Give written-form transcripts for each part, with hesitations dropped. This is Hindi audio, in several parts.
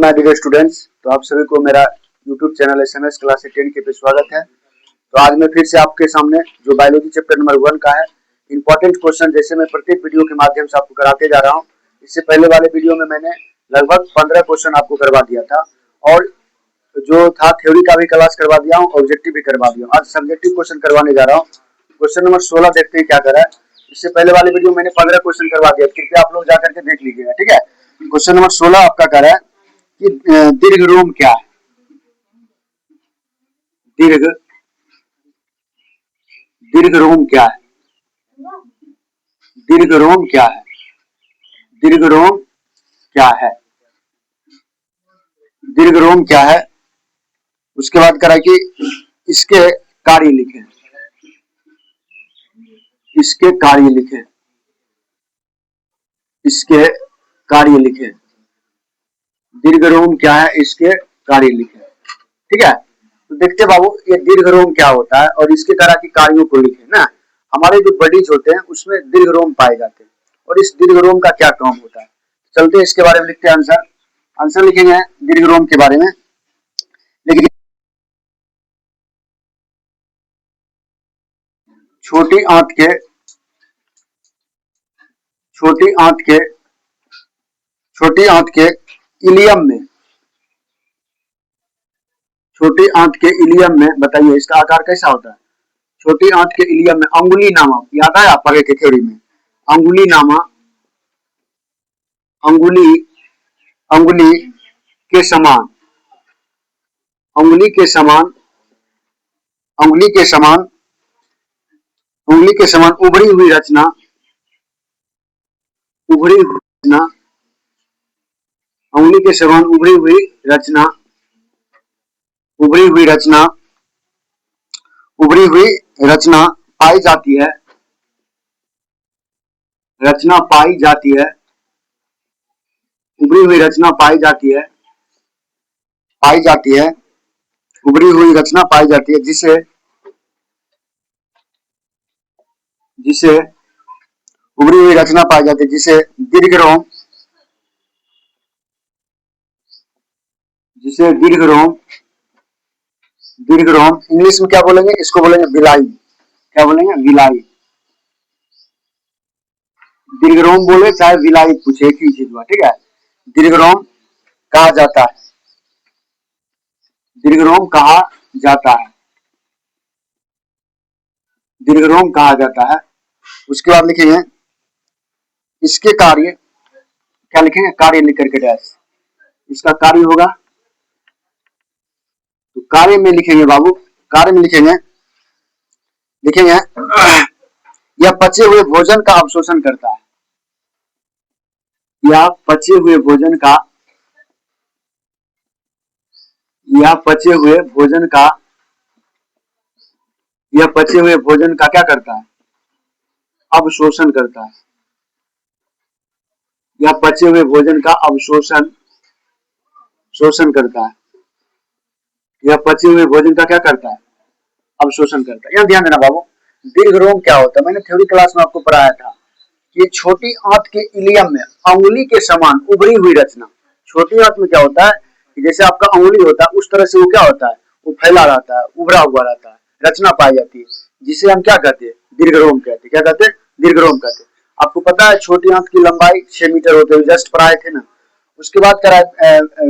माय डियर स्टूडेंट्स, तो आप सभी को मेरा यूट्यूब चैनल एसएमएस क्लास 10 के पे स्वागत है। तो आज मैं फिर से आपके सामने जो बायोलॉजी चैप्टर नंबर 1 का है इंपॉर्टेंट क्वेश्चन जैसे मैं प्रत्येक वीडियो के माध्यम से आपको कराते जा रहा हूँ। इससे पहले वाले वीडियो में मैंने लगभग 15 क्वेश्चन आपको करवा दिया था और जो था थ्योरी का भी क्लास करवा दिया हूँ, ऑब्जेक्टिव भी करवा दिया हूँ। आज सब्जेक्टिव क्वेश्चन करवाने जा रहा हूँ। क्वेश्चन नंबर 16 देखते हैं क्या करा है। इससे पहले वाले वीडियो मैंने 15 क्वेश्चन करवा दिया, कृपया आप लोग जाकर के देख लीजिएगा, ठीक है। क्वेश्चन नंबर 16 आपका कह रहा है कि दीर्घरोम क्या है। दीर्घरोम क्या है? दीर्घरोम क्या है? दीर्घरोम क्या है? दीर्घरोम क्या है? उसके बाद करा कि इसके कार्य लिखें। इसके कार्य लिखें। इसके कार्य लिखें। दीर्घरोम क्या है, इसके कार्य लिखें, ठीक है। तो देखते बाबू ये दीर्घरोम क्या होता है और इसके तरह की कार्यों को लिखें ना। हमारे जो बॉडीज होते हैं उसमें दीर्घरोम पाए जाते हैं और इस दीर्घरोम का क्या काम होता है, चलते हैं इसके बारे में लिखते हैं। आंसर लिखेंगे दीर्घरोम के बारे में। लेकिन छोटी आंत के छोटी आंत के छोटी आंत के इलियम में छोटी आंत के इलियम में बताइए इसका आकार कैसा होता है। छोटी आंत के इलियम में अंगुली नामा, याद है आप पढ़े थे थ्योरी में, अंगुली नामा, अंगुली अंगुली के समान, अंगुली के समान, अंगुली के समान, उंगली के समान उभरी हुई रचना, उभरी हुई रचना, उंगली के समान उभरी हुई रचना, उभरी हुई रचना, उभरी हुई रचना पाई जाती है। रचना पाई जाती है। उभरी हुई रचना पाई जाती है। पाई जाती है। उभरी हुई रचना पाई जाती है जिसे जिसे उभरी हुई रचना पाई जाती है जिसे दीर्घरोम, जिसे दीर्घरोम, दीर्घरोम इंग्लिश में क्या बोलेंगे, इसको बोलेंगे विलाई। क्या बोलेंगे? विलाई। दीर्घरोम बोले चाहे विलाई पूछे, एक ही चीज हुआ, ठीक है। दीर्घरोम कहा जाता है। दीर्घरोम कहा जाता है। दीर्घरोम कहा जाता है। उसके बाद लिखेंगे इसके कार्य, क्या लिखेंगे? कार्य लिख करके डैश, इसका कार्य होगा तो कार्य में लिखेंगे बाबू, कार्य में लिखेंगे लिखेंगे यह पचे हुए भोजन का अवशोषण करता है। यह पचे हुए भोजन का, यह पचे हुए भोजन का, यह पचे हुए भोजन का क्या करता है? अवशोषण करता है। यह पचे हुए भोजन का अवशोषण शोषण करता है। यह पचे हुए भोजन का क्या करता है? अवशोषण करता है। यहां ध्यान देना बाबू, दीर्घरोम क्या होता है मैंने थ्योरी क्लास में आपको पढ़ाया था कि छोटी आंत के इलियम में अंगुली के समान उभरी हुई रचना। छोटी आंत में क्या होता है कि जैसे आपका अंगुली होता है उस तरह से वो क्या होता है, वो फैला रहता है, उभरा हुआ रहता है, रचना पाई जाती है जिसे हम क्या कहते हैं? दीर्घरोम कहते हैं। क्या कहते हैं? दीर्घरोम कहते हैं। आपको पता है छोटी आंत की लंबाई 6 मीटर होती है, जस्ट पढ़ाए थे ना। उसके बाद करा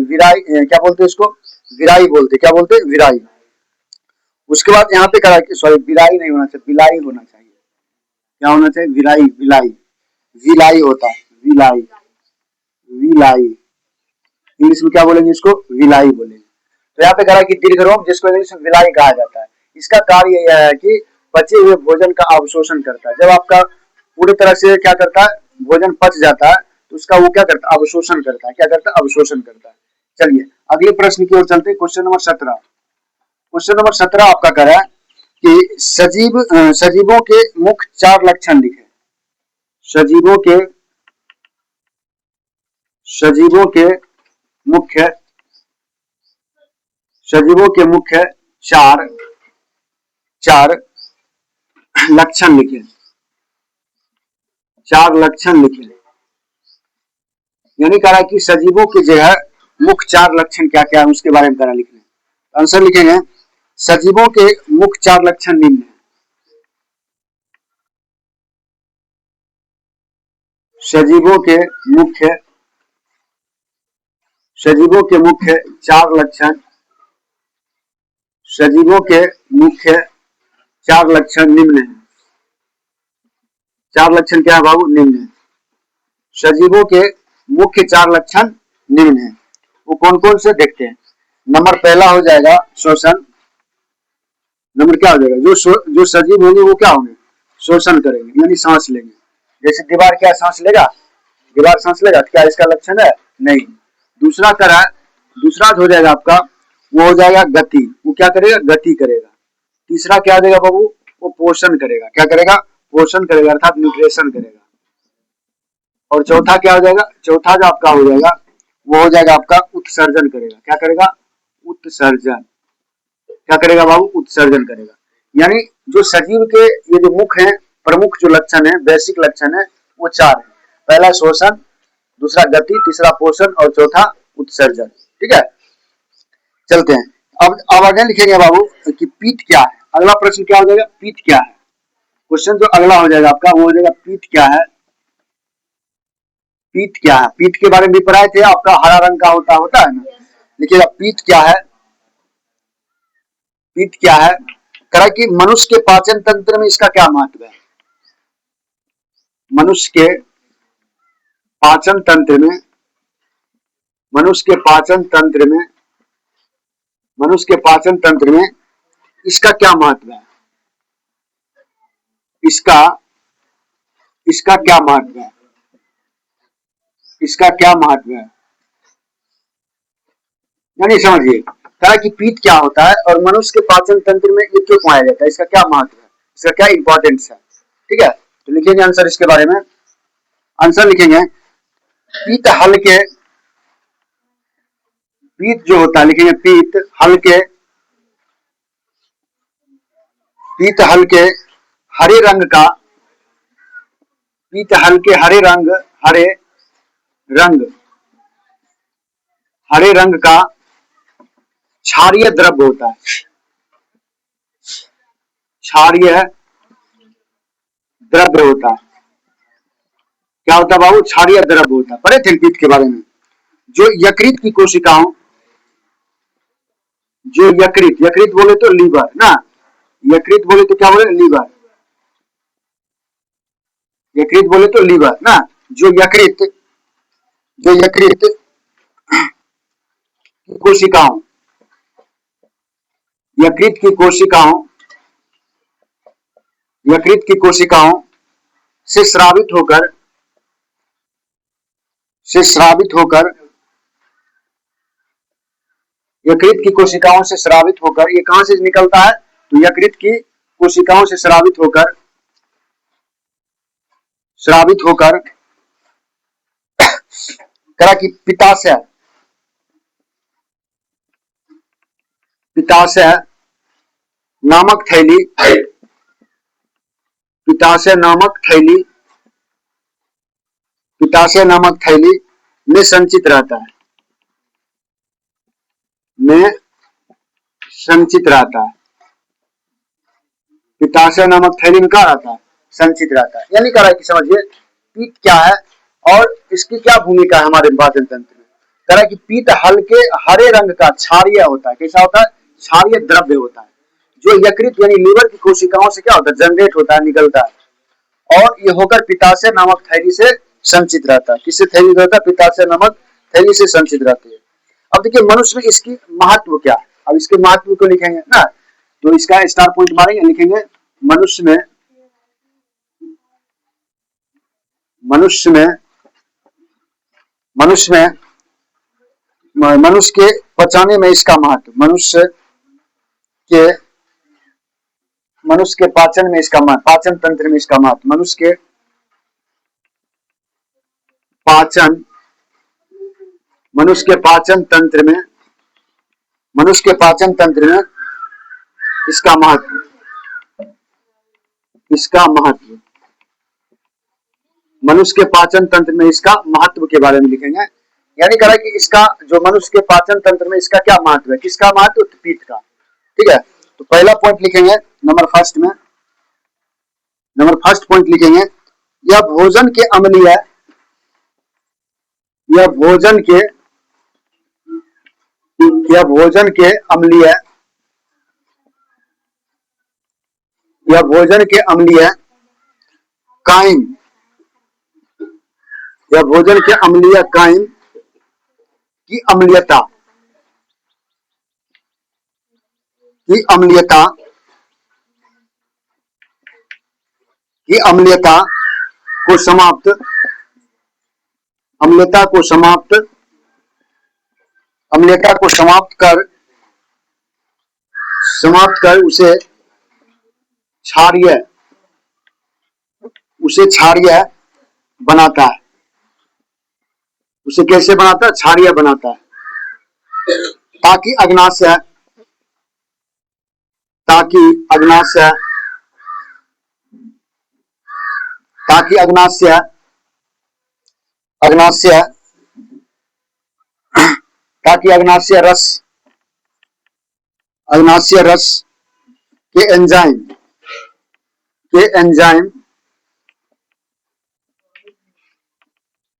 विराई, क्या बोलते हैं इसको? विराई बोलते, क्या बोलते हैं? विराई। उसके बाद यहाँ पे करा, सॉरी विराई नहीं होना चाहिए, विलाई होना चाहिए। क्या होना चाहिए? विलाई, विलाई, विलाई होता है, विलाई, विलाई। इंग्लिश में क्या बोलेंगे इसको? विलाई बोलेंगे। तो यहाँ पे कह रहा है कि दीर्घरोम जिसको इंग्लिश में विलाई कहा जाता है, इसका कार्य यह है कि पचे हुए भोजन का अवशोषण करता है। जब आपका पूरी तरह से क्या करता है, भोजन पच जाता है तो उसका वो क्या करता है? अवशोषण करता है। क्या करता है? अवशोषण करता है। चलिए अगले प्रश्न की ओर चलते हैं। Question number 17। क्वेश्चन नंबर 17 आपका कह रहा है कि सजीवों के मुख्य 4 लक्षण लिखे। सजीवों के सजीवों के मुख्य सजीवों के मुख्य 4 लक्षण लिखे। 4 लक्षण लिखे। यानी कह रहा है कि सजीवों की जो है मुख्य 4 लक्षण क्या क्या है उसके बारे में करा लिखने। आंसर लिखेंगे सजीवों के मुख्य 4 लक्षण निम्न है। सजीवों के मुख्य 4 लक्षण, सजीवों के मुख्य 4 लक्षण निम्न है। 4 लक्षण क्या है बाबू? निम्न है। सजीवों के मुख्य 4 लक्षण निम्न है। वो कौन कौन से देखते हैं। नंबर पहला हो जाएगा श्वसन। नंबर क्या हो जाएगा? जो सजीव होंगे वो क्या होंगे? श्वसन करेंगे यानी सांस लेंगे। जैसे दीवार क्या सांस लेगा? दीवार सांस लेगा, क्या इसका लक्षण है? नहीं। दूसरा करा, दूसरा हो जाएगा आपका, वो हो जाएगा गति। वो क्या करेगा? गति करेगा। तीसरा क्या हो जाएगा बाबू? वो पोषण करेगा। क्या करेगा? पोषण करेगा अर्थात न्यूट्रिशन करेगा। और चौथा क्या हो जाएगा? चौथा जो आपका हो जाएगा वो हो जाएगा आपका उत्सर्जन करेगा। क्या करेगा? उत्सर्जन। क्या करेगा बाबू? उत्सर्जन करेगा। यानी जो सजीव के ये जो मुख्य है, प्रमुख जो लक्षण है, बेसिक लक्षण है, वो 4 है। पहला श्वसन, दूसरा गति, तीसरा पोषण और चौथा उत्सर्जन। ठीक है, चलते हैं। अब आगे लिखेंगे बाबू कि पीत क्या है। अगला प्रश्न क्या हो जाएगा? पीत क्या है। क्वेश्चन जो अगला हो जाएगा आपका वो हो जाएगा पीत क्या है। पीत क्या है? पीत के बारे में भी पढ़ाए थे आपका, हरा रंग का होता है ना। देखिएगा पीत क्या है। पीत क्या है? कह कि मनुष्य के पाचन तंत्र में इसका क्या महत्व है। मनुष्य के पाचन तंत्र में, मनुष्य के पाचन तंत्र में, मनुष्य के पाचन तंत्र में इसका क्या महत्व है। इसका इसका क्या महत्व है? इसका क्या महत्व है यानी समझिए। कहा कि पीत क्या होता है और मनुष्य के पाचन तंत्र में ये क्यों पाया जाता है, इसका क्या महत्व है, इसका क्या इंपॉर्टेंस है। ठीक है, तो लिखेंगे आंसर इसके बारे में। आंसर लिखेंगे पीत हल्के, पीत जो होता है लिखेंगे पीत हल्के, पीत हल्के हरे रंग का, पीत हल्के हरे रंग, हरे रंग, हरे रंग का क्षारीय द्रव्य होता है। क्षारीय द्रव्य होता है। क्या होता है बाबू? क्षारीय द्रव्य होता है। पढ़े थे पीत के बारे में। जो यकृत की कोशिकाओं, जो यकृत, यकृत बोले तो लीवर ना, यकृत बोले तो क्या बोले? लीवर। यकृत बोले तो लीवर ना। जो यकृत, जो यकृत कोशिकाओं, यकृत की कोशिकाओं, यकृत की कोशिकाओं से स्रावित होकर, से स्रावित होकर, यकृत की कोशिकाओं से स्रावित होकर, ये कहां से निकलता है? तो यकृत की कोशिकाओं से स्रावित होकर, स्रावित होकर करा कि पित्ताशय, पित्ताशय नामक थैली, पित्ताशय नामक थैली, पित्ताशय नामक थैली में संचित रहता है, में संचित रहता है। पित्ताशय नामक थैली में क्या रहता है? संचित रहता है। यानी कह रहा है कि समझिए पीत क्या है और इसकी क्या भूमिका है हमारे पाचन तंत्र में। कह रहा है कि पीत हल्के हरे रंग का क्षारीय होता है। कैसा होता है? क्षारीय द्रव्य होता है, जो यकृत यानी लीवर की कोशिकाओं से क्या होता है? जनरेट होता है, निकलता है, और ये होकर पित्ताशय नामक थैली से संचित रहता है। किससे थैली रहता है? पित्ताशय नामक थैली से संचित रहती है। अब देखिए मनुष्य में इसकी महत्व क्या है। अब इसके महत्व को लिखेंगे ना, तो इसका स्टार पॉइंट मारेंगे, लिखेंगे मनुष्य में, मनुष्य में, मनुष्य में, मनुष्य के पचाने में इसका महत्व, मनुष्य के, मनुष्य के पाचन में इसका महत्व, पाचन तंत्र में इसका महत्व, मनुष्य के पाचन, मनुष्य के पाचन तंत्र में, मनुष्य के पाचन तंत्र में इसका महत्व, इसका महत्व, मनुष्य के पाचन तंत्र में इसका महत्व के बारे में लिखेंगे। यानी कह रहा है कि इसका जो मनुष्य के पाचन तंत्र में इसका क्या महत्व है, किसका महत्व, तो पीठ का। ठीक है, तो पहला पॉइंट लिखेंगे नंबर फर्स्ट में, नंबर फर्स्ट पॉइंट लिखेंगे, यह भोजन के अम्लीय, यह भोजन के, यह भोजन के अम्लीय, यह भोजन के अम्लीय काइम, यह भोजन के अम्लीय काइम की अम्लीयता, की अम्लीयता, की अम्लीयता को समाप्त, अम्लीयता को समाप्त, अम्लीयता को समाप्त कर उसे क्षारीय, उसे क्षारीय बनाता है। उसे कैसे बनाता है, क्षारीय बनाता है, ताकि अग्नाशय, ताकि अग्नाशय, ताकि अग्नाशय, अग्नाशय, ताकि अग्नाशय रस, अग्नाशय रस के एंजाइम, के एंजाइम,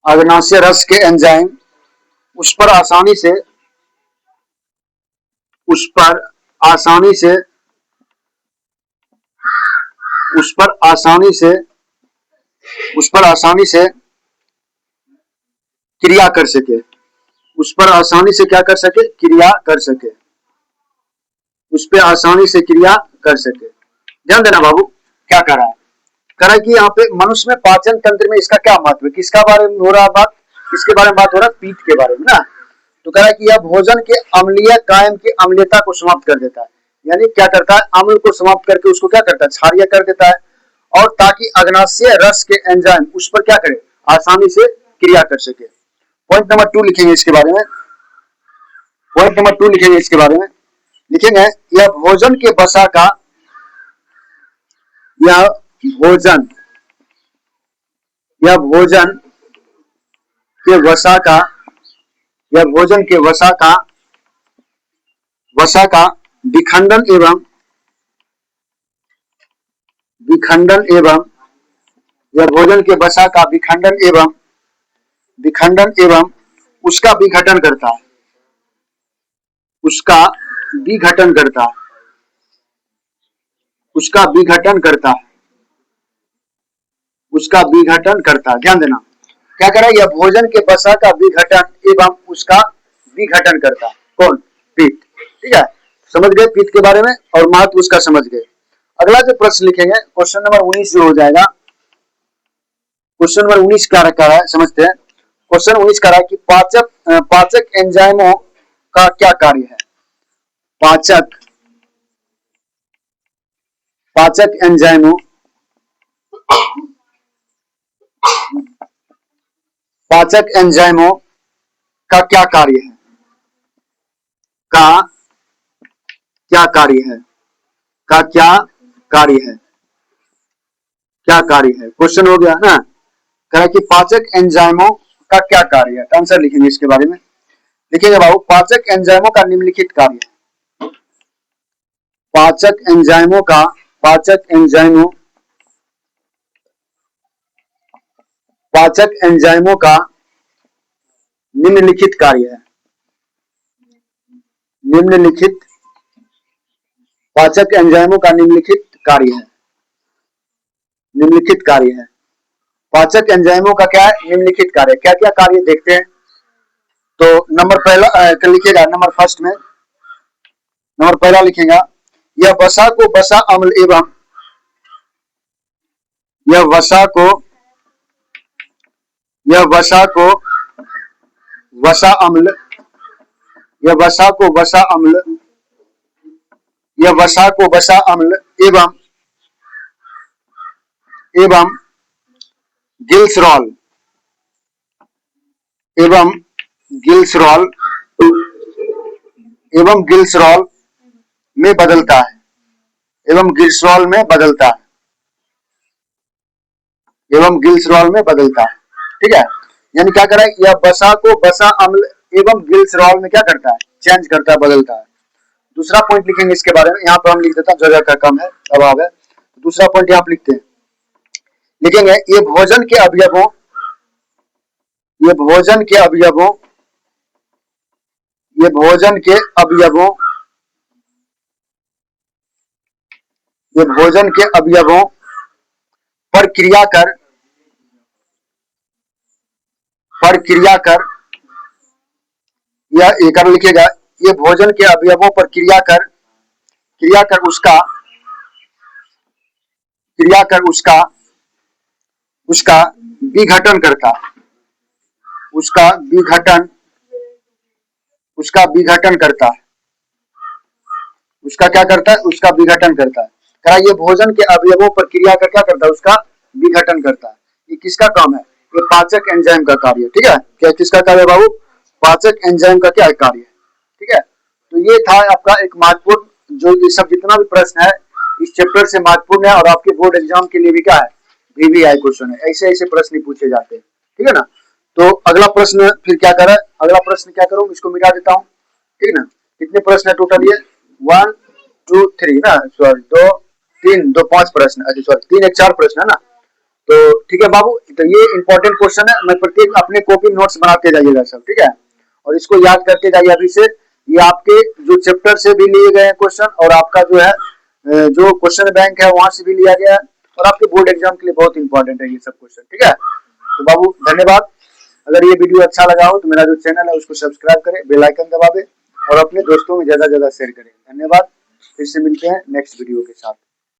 अग्नाशय रस के एंजाइम उस पर आसानी से, उस पर आसानी से, उस पर आसानी से, उस पर आसानी से क्रिया कर सके, उस पर आसानी से क्या कर सके, क्रिया कर सके, उस पर आसानी से क्रिया कर सके। ध्यान देना बाबू, क्या कर रहा है, कह रहा है कि यहाँ पे मनुष्य में पाचन तंत्र में इसका क्या महत्व है, किसका बारे में हो रहा है बात, किसके बारे में बात हो रहा है, पीठ के बारे में ना। तो कह रहा है कि यह भोजन के अम्लीय कायम की अम्लीयता को समाप्त कर देता है, यानी क्या करता है, अम्ल को समाप्त करके उसको क्या करता है, क्षारीय कर देता है, और ताकि अग्नाशय रस के एंजाइम उस पर क्या करे, आसानी से क्रिया कर सके। पॉइंट नंबर 2 लिखेंगे इसके बारे में, पॉइंट नंबर 2 लिखेंगे इसके बारे में, लिखेंगे यह भोजन के वसा का, यह भोजन, यह भोजन के वसा का, यह भोजन के वसा का, वसा का विखंडन एवं, विखंडन एवं, यह भोजन के वसा का विखंडन एवं, विखंडन एवं उसका विघटन करता है, उसका विघटन करता है, उसका विघटन करता है, उसका विघटन करता है। ध्यान देना, क्या कर रहा है, यह भोजन के वसा का विघटन एवं उसका विघटन करता है, कौन, पीठ। ठीक है, समझ गए पीठ के बारे में और महत्व उसका समझ गए। अगला जो प्रश्न लिखेंगे क्वेश्चन नंबर 19 जो हो जाएगा, क्वेश्चन नंबर 19 क्या रखा है समझते हैं। क्वेश्चन 19 कह रहा है कि पाचक एंजाइमों का क्या कार्य है, पाचक, पाचक एंजाइमों, पाचक एंजाइमों का क्या कार्य है, का क्या कार्य है, का क्या कार्य है, क्या कार्य है, क्वेश्चन हो गया ना। कह रहा है कि पाचक एंजाइमों का क्या कार्य है, आंसर लिखेंगे इसके बारे में, लिखेंगे बाबू पाचक एंजाइमों का निम्नलिखित कार्य, पाचक एंजाइमों का, पाचक एंजाइमों, पाचक एंजाइमों का निम्नलिखित कार्य है, निम्नलिखित, पाचक एंजाइमों का निम्नलिखित कार्य है, निम्नलिखित कार्य है, पाचक एंजाइमों का क्या है, निम्नलिखित कार्य, क्या क्या कार्य देखते हैं। तो नंबर पहला लिखिएगा, नंबर फर्स्ट में, नंबर पहला लिखेगा, यह वसा को वसा अम्ल एवं, यह वसा को, यह वसा को वसा अम्ल, यह वसा को वसा अम्ल, यह वसा को वसा अम्ल एवं, एवं गिल्सरॉल, एवं गिल्सरॉल, एवं गिल्सरॉल में बदलता है, एवं गिल्सरॉल में बदलता है, एवं गिल्सरॉल में बदलता है। ठीक है, यानी क्या करा है, यह बसा को बसा अम्ल एवं ग्लिसरॉल में क्या करता है, चेंज करता है, बदलता है। दूसरा पॉइंट लिखेंगे इसके बारे में, यहाँ पर हम लिख देता हूँ, जगह का कम है, अभाव है। दूसरा पॉइंट यहाँ लिखते हैं, लिखेंगे ये भोजन के अवयवों, ये भोजन के अवयवों, ये भोजन के अवयवों, ये भोजन के अवयवों पर क्रिया कर, पर क्रिया कर, यह एक लिखेगा, ये भोजन के अवयवों पर क्रिया कर, क्रिया कर उसका, क्रिया कर उसका, उसका विघटन करता, उसका विघटन, उसका विघटन करता है, उसका क्या करता है, उसका विघटन करता है। कहा ये भोजन के अवयवों पर क्रिया कर क्या करता है, उसका विघटन करता है। ये किसका काम है, ये पाचक एंजाइम का कार्य, ठीक है। क्या किसका कार्य बाबू, पाचक एंजाइम का क्या कार्य है, ठीक है। तो ये था आपका एक महत्वपूर्ण, जो ये सब जितना भी प्रश्न है इस चैप्टर से महत्वपूर्ण है, और आपके बोर्ड एग्जाम के लिए भी क्या है, VVI क्वेश्चन है, ऐसे ऐसे प्रश्न पूछे जाते हैं, ठीक है ना। तो अगला प्रश्न फिर क्या करें, अगला प्रश्न क्या करूं, इसको मिटा देता हूं, ठीक है ना। कितने प्रश्न है टोटल, ये 1 2 3 ना, सॉरी 2 3 2 5 प्रश्न, अच्छा सॉरी 3 1 4 प्रश्न है ना। तो ठीक है बाबू, तो ये इंपॉर्टेंट क्वेश्चन है, मैं प्रत्येक अपने कॉपी नोट्स बनाते जाइएगा सब, ठीक है। और इसको याद करते जाइए अभी से, ये आपके जो चैप्टर से भी लिए गए हैं क्वेश्चन, और आपका जो है जो क्वेश्चन बैंक है वहां से भी लिया गया है, और आपके बोर्ड एग्जाम के लिए बहुत इंपॉर्टेंट है ये सब क्वेश्चन, ठीक है। तो बाबू धन्यवाद। अगर ये वीडियो अच्छा लगा हो तो मेरा जो चैनल है उसको सब्सक्राइब करें, बेल आइकन दबा दें, और अपने दोस्तों में ज्यादा ज्यादा शेयर करें। धन्यवाद, फिर से मिलते हैं नेक्स्ट वीडियो के साथ।